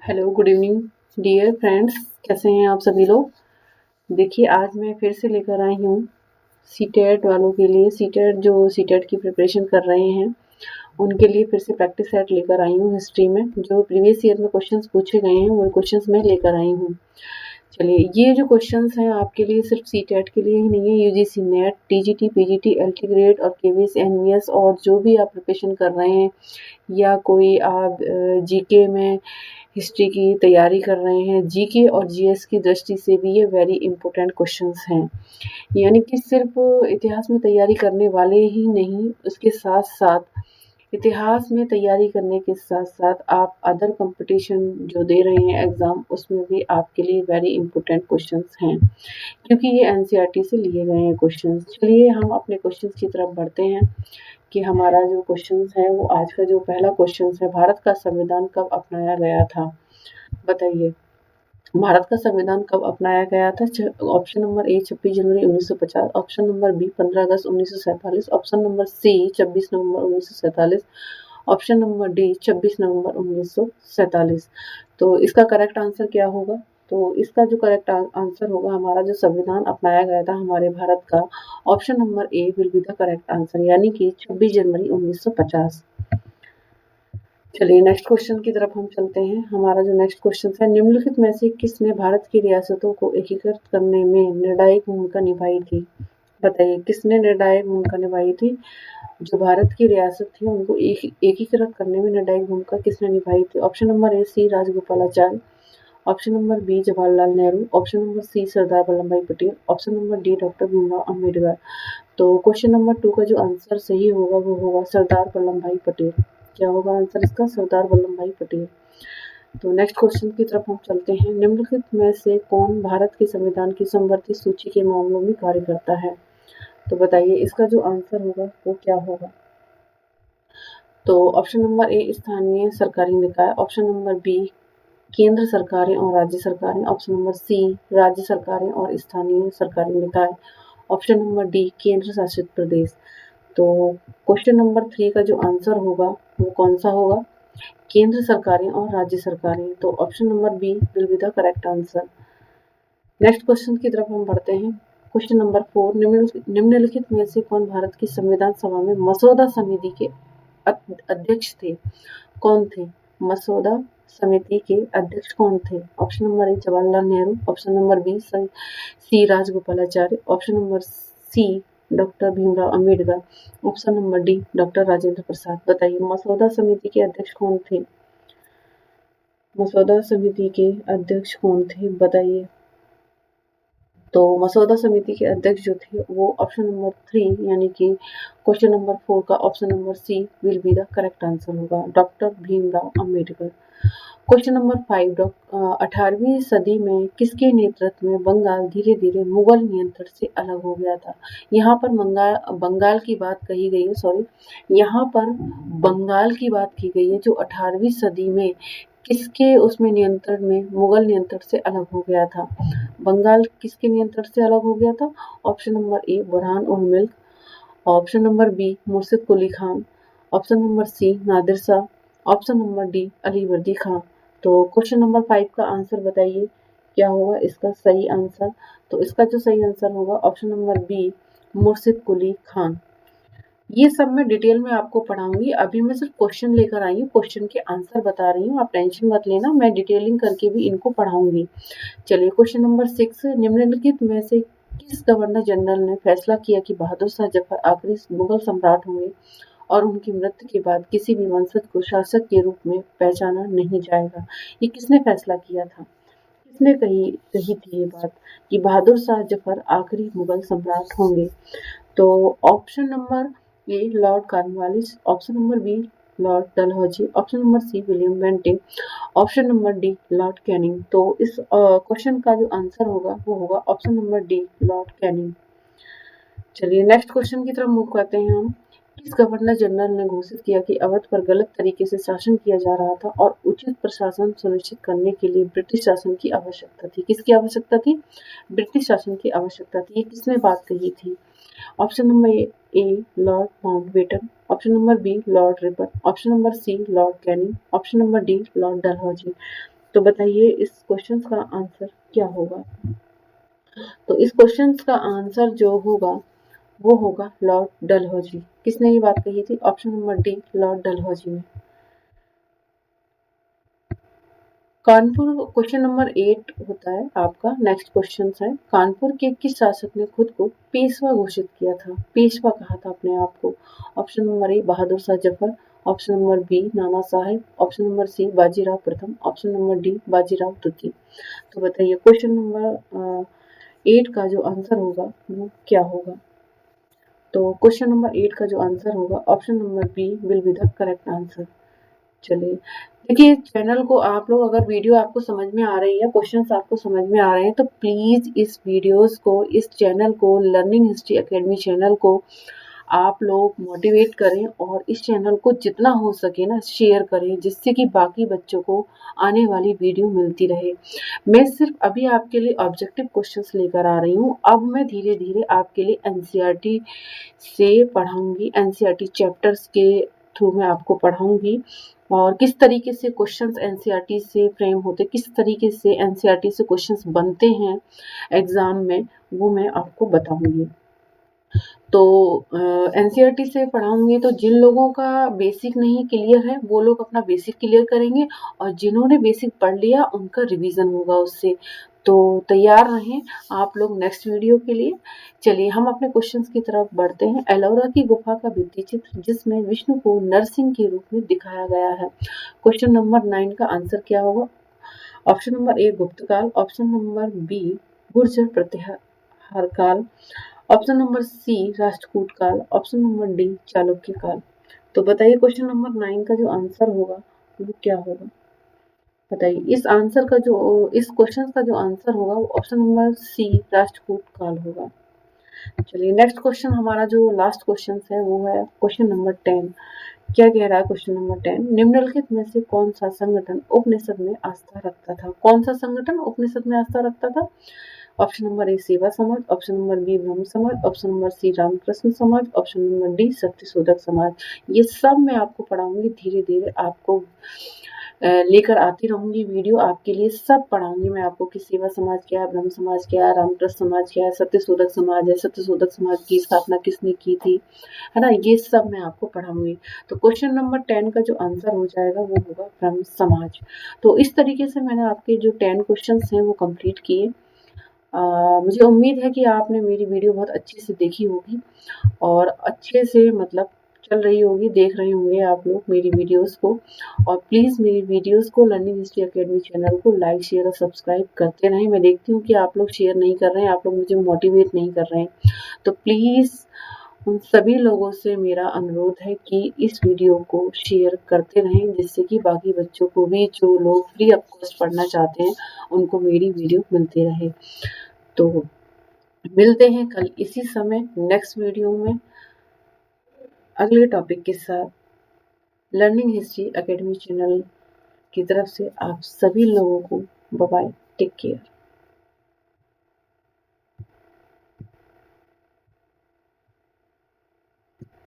Hello, good evening dear friends. कैसे हैं आप सभी लोग। देखिए, आज मैं फिर से लेकर आई हूँ सीटेट वालों के लिए। सीटेट जो सीटेट की प्रिपरेशन कर रहे हैं उनके लिए फिर से प्रैक्टिस सेट लेकर आई हूँ। हिस्ट्री में जो प्रीवियस ईयर में क्वेश्चंस पूछे गए हैं वो क्वेश्चंस मैं लेकर आई हूँ। चलिए, ये जो क्वेश्चंस हैं आपके लिए सिर्फ सीटेट के लिए ही नहीं है, UGC net, TGT, PGT, LT grade और केवीएस, एनवीएस और जो भी आप प्रिपरेशन कर रहे हैं या कोई आप जीके में हिस्ट्री की तैयारी कर रहे हैं, जीके और जीएस की दृष्टि से भी ये वेरी इंपॉर्टेंट क्वेश्चंस हैं। यानी कि सिर्फ इतिहास में तैयारी करने वाले ही नहीं, उसके साथ साथ इतिहास में तैयारी करने के साथ साथ आप अदर कंपटीशन जो दे रहे हैं एग्जाम, उसमें भी आपके लिए वेरी इंपॉर्टेंट क्वेश्चंस हैं, क्योंकि ये एनसीईआरटी से लिए गए हैं क्वेश्चंस। चलिए हम अपने क्वेश्चंस की तरफ बढ़ते हैं कि हमारा जो क्वेश्चंस है वो आज का जो पहला क्वेश्चंस है, भारत का संविधान कब अपनाया गया था। बताइए, भारत का संविधान कब अपनाया गया था। ऑप्शन नंबर ए 26 जनवरी 1950, ऑप्शन नंबर बी 15 अगस्त 1947, ऑप्शन नंबर सी 26 नवंबर 1947, ऑप्शन नंबर डी 26 नवंबर 1947। तो इसका करेक्ट आंसर क्या होगा। तो इसका जो करेक्ट आंसर होगा, हमारा जो संविधान अपनाया गया था हमारे भारत का, option number A will be the correct answer, यानी कि 26 जनवरी 1950। चलिए नेक्स्ट क्वेश्चन की तरफ हम चलते हैं। हमारा जो नेक्स्ट क्वेश्चन है, निम्नलिखित में से किसने भारत की रियासतों को एकीकृत करने में निर्णायक भूमिका निभाई थी। बताइए, किसने निर्णायक भूमिका निभाई थी। जो भारत की रियासत थी उनको एकीकृत करने में निर्णायक भूमिका किसने निभाई थी। Option number A C Rajagopalachari, option number B Jawaharlal Nehru, option number C Sardar Vallabh Bhai Patel, option number D doctor Bhimrao Ambedkar. तो क्वेश्चन नंबर 2 का जो आंसर सही होगा वो होगा सरदार वल्लभ भाई पटेल। क्या होगा आंसर इसका, सरदार वल्लभ भाई पटेल। तो नेक्स्ट क्वेश्चन की तरफ हम चलते हैं। निम्नलिखित में से कौन भारत के संविधान की समवर्ती सूची के मामलों में कार्य करता है। तो बताइए, इसका जो आंसर होगा वो क्या होगा। तो ऑप्शन नंबर ए स्थानीय सरकारी निकाय, ऑप्शन नंबर बी केंद्र सरकारें और राज्य सरकारें, ऑप्शन नंबर सी राज्य सरकारें और स्थानीय सरकारी निकाय, ऑप्शन नंबर डी केंद्र शासित प्रदेश। तो क्वेश्चन नंबर 3 का जो आंसर होगा वो कौन सा होगा, केंद्र सरकारें और राज्य सरकारें। तो option number B will be the correct answer. Next question की तरफ हम बढ़ते हैं। क्वेश्चन नंबर 4, निम्नलिखित में से कौन भारत की संविधान सभा में मसौदा समिति के अध्यक्ष थे। कौन थे मसौदा समिति के अध्यक्ष कौन थे। Option number A Jawaharlal Nehru, option number B C Rajagopalachari, option number C doctor Bhimrao Ambedkar, option number D doctor Rajendra Prasad. बताइए, मसौदा समिति के अध्यक्ष कौन थे। मसौदा समिति के अध्यक्ष कौन थे बताइए। तो मसौदा समिति के अध्यक्ष जो थे वो ऑप्शन नंबर 3 यानी कि क्वेश्चन नंबर 4 का option number C will be the correct answer होगा, doctor Bhimrao Ambedkar. Question number 5, 18वीं सदी में किसके नेतृत्व में बंगाल धीरे धीरे मुगल नियंत्रण से अलग हो गया था। यहाँ पर बंगाल की बात कही गई है, सॉरी, यहाँ पर बंगाल की बात की गई है जो 18वीं सदी में किसके उसमें नियंत्रण में मुगल नियंत्रण से अलग हो गया था। बंगाल किसके नियंत्रण से अलग हो गया था। Option number A Burhan ul Mulk, option number B Murshid Quli Khan, option number C Nadir Shah, option number D Ali Vardi Khan. तो क्वेश्चन नंबर 5 का आंसर बताइए क्या होगा इसका सही आंसर। तो इसका जो सही आंसर होगा option number B Murshid Quli Khan. ये सब मैं डिटेल में आपको पढ़ाऊंगी, अभी मैं सिर्फ क्वेश्चन लेकर आई हूँ, क्वेश्चन के आंसर बता रही हूँ, आप टेंशन मत लेना, मैं डिटेलिंग करके भी इनको पढ़ाऊंगी। चलिए क्वेश्चन नंबर 6, निम्नलिखित में से किस गवर्नर जनरल ने फैसला किया कि बहादुर शाह जफर आखिरी मुगल सम्राट होंगे और उनकी मृत्यु के बाद किसी भी वंशज को शासक के रूप में पहचाना नहीं जाएगा। ये किसने फैसला किया था, किसने कही थी ये बात कि बहादुर शाह जफर आखिरी मुगल सम्राट होंगे। तो option number A Lord Cornwallis, option number B Lord Dalhousie, option number C William Bentinck, option number D Lord Canning. तो इस क्वेश्चन का जो आंसर होगा वो होगा option number D Lord Canning. चलिए नेक्स्ट क्वेश्चन की तरफ मूव करते हैं हम। किस गवर्नर जनरल ने घोषित किया कि अवध पर गलत तरीके से शासन किया जा रहा था और उचित प्रशासन सुनिश्चित करने के लिए ब्रिटिश शासन की आवश्यकता थी। किसकी आवश्यकता थी, ब्रिटिश शासन की आवश्यकता थी। ये किसने बात कही थी। Option number A Lord Mountbatten, option number B Lord Ripon, option number C Lord Canning, option number D Lord Dalhousie. तो बताइए इस क्वेश्चन का आंसर क्या होगा। तो इस क्वेश्चन का आंसर जो होगा वो होगा लॉर्ड डलहौजी। किसने ये बात कही थी? Option number D, Lord Dalhousie ने। कानपुर क्वेश्चन नंबर 8 होता है आपका। नेक्स्ट क्वेश्चन है, कानपुर के किस शासक ने खुद को पेशवा घोषित किया था? पेशवा कहा था अपने आप को। Option number A Bahadur Shah Zafar, option number B Nana Sahib, option number C Bajirao प्रथम, ऑप्शन नंबर डी बाजीराव द्वितीय। तो बताइए क्वेश्चन नंबर 8 का जो आंसर होगा वो क्या होगा। तो क्वेश्चन नंबर 8 का जो आंसर होगा option number B will be the correct answer. चलिए देखिए, चैनल को आप लोग अगर वीडियो आपको समझ में आ रही है, क्वेश्चंस आपको समझ में आ रहे हैं, तो प्लीज इस वीडियोस को, इस चैनल को, लर्निंग हिस्ट्री एकेडमी चैनल को आप लोग मोटिवेट करें और इस चैनल को जितना हो सके ना शेयर करें, जिससे कि बाकी बच्चों को आने वाली वीडियो मिलती रहे। मैं सिर्फ अभी आपके लिए ऑब्जेक्टिव क्वेश्चंस लेकर आ रही हूँ। अब मैं धीरे धीरे आपके लिए एनसीईआरटी से पढ़ाऊंगी, एनसीईआरटी चैप्टर्स के थ्रू मैं आपको पढ़ाऊंगी और किस तरीके से क्वेश्चंस एनसीईआरटी से फ्रेम होते, किस तरीके से एनसीईआरटी से क्वेश्चंस बनते हैं एग्जाम में, वो मैं आपको बताऊंगी। तो एनसीईआरटी से पढ़ाऊंगी तो जिन लोगों का बेसिक नहीं क्लियर है वो लोग अपना बेसिक क्लियर करेंगे और जिन्होंने बेसिक पढ़ लिया उनका रिवीजन होगा उससे। तो तैयार रहें आप लोग नेक्स्ट वीडियो के लिए। चलिए हम अपने क्वेश्चंस की तरफ बढ़ते हैं। एलोरा की गुफा का भित्ति चित्र जिसमें विष्णु को नरसिंह के रूप में दिखाया गया है। क्वेश्चन नंबर 9 का आंसर क्या होगा। ऑप्शन नंबर ए गुप्तकाल, option number B Gurjara Pratihara काल, ऑप्शन नंबर सी राष्ट्रकूट काल, ऑप्शन नंबर डी चालुक्य काल। तो बताइए क्वेश्चन नंबर 9 का जो आंसर होगा वो क्या होगा। बताइए इस क्वेश्चन का जो आंसर होगा वो ऑप्शन नंबर सी राष्ट्रकूट काल होगा। चलिए नेक्स्ट क्वेश्चन, हमारा जो लास्ट क्वेश्चन है वो है क्वेश्चन नंबर 10। क्या कह रहा है क्वेश्चन नंबर 10, निम्नलिखित में से कौन सा संगठन उपनिषद में आस्था रखता था? कौन सा संगठन उपनिषद में आस्था रखता था? ऑप्शन नंबर ए सेवा समाज, ऑप्शन नंबर बी ब्रह्म समाज, ऑप्शन नंबर सी रामकृष्ण समाज, option number D Satyashodhak Samaj. ये सब मैं आपको पढ़ाऊंगी, धीरे धीरे आपको लेकर आती रहूंगी वीडियो आपके लिए। सब पढ़ाऊंगी मैं आपको कि सेवा समाज क्या है, ब्रह्म समाज क्या है, रामकृष्ण समाज क्या है, सत्यशोधक समाज है, सत्यशोधक समाज की स्थापना किसने की थी, है ना। ये सब मैं आपको पढ़ाऊंगी। तो क्वेश्चन नंबर 10 का जो आंसर हो जाएगा वो होगा ब्रह्म समाज। तो इस तरीके से मैंने आपके जो 10 क्वेश्चन हैं वो कंप्लीट किए। मुझे उम्मीद है कि आपने मेरी वीडियो बहुत अच्छे से देखी होगी और अच्छे से मतलब चल रही होगी, देख रहे होंगे आप लोग मेरी वीडियोस को। और प्लीज़ मेरी वीडियोस को लर्निंग हिस्ट्री एकेडमी चैनल को लाइक शेयर और सब्सक्राइब करते रहें। मैं देखती हूँ कि आप लोग शेयर नहीं कर रहे हैं, आप लोग मुझे मोटिवेट नहीं कर रहे हैं। तो प्लीज़ उन सभी लोगों से मेरा अनुरोध है कि इस वीडियो को शेयर करते रहें, जिससे कि बाकी बच्चों को भी, जो लोग फ्री ऑफ कॉस्ट पढ़ना चाहते हैं, उनको मेरी वीडियो मिलती रहे। तो मिलते हैं कल इसी समय नेक्स्ट वीडियो में अगले टॉपिक के साथ। लर्निंग हिस्ट्री एकेडमी चैनल की तरफ से आप सभी लोगों को बाय बाय, टेक केयर।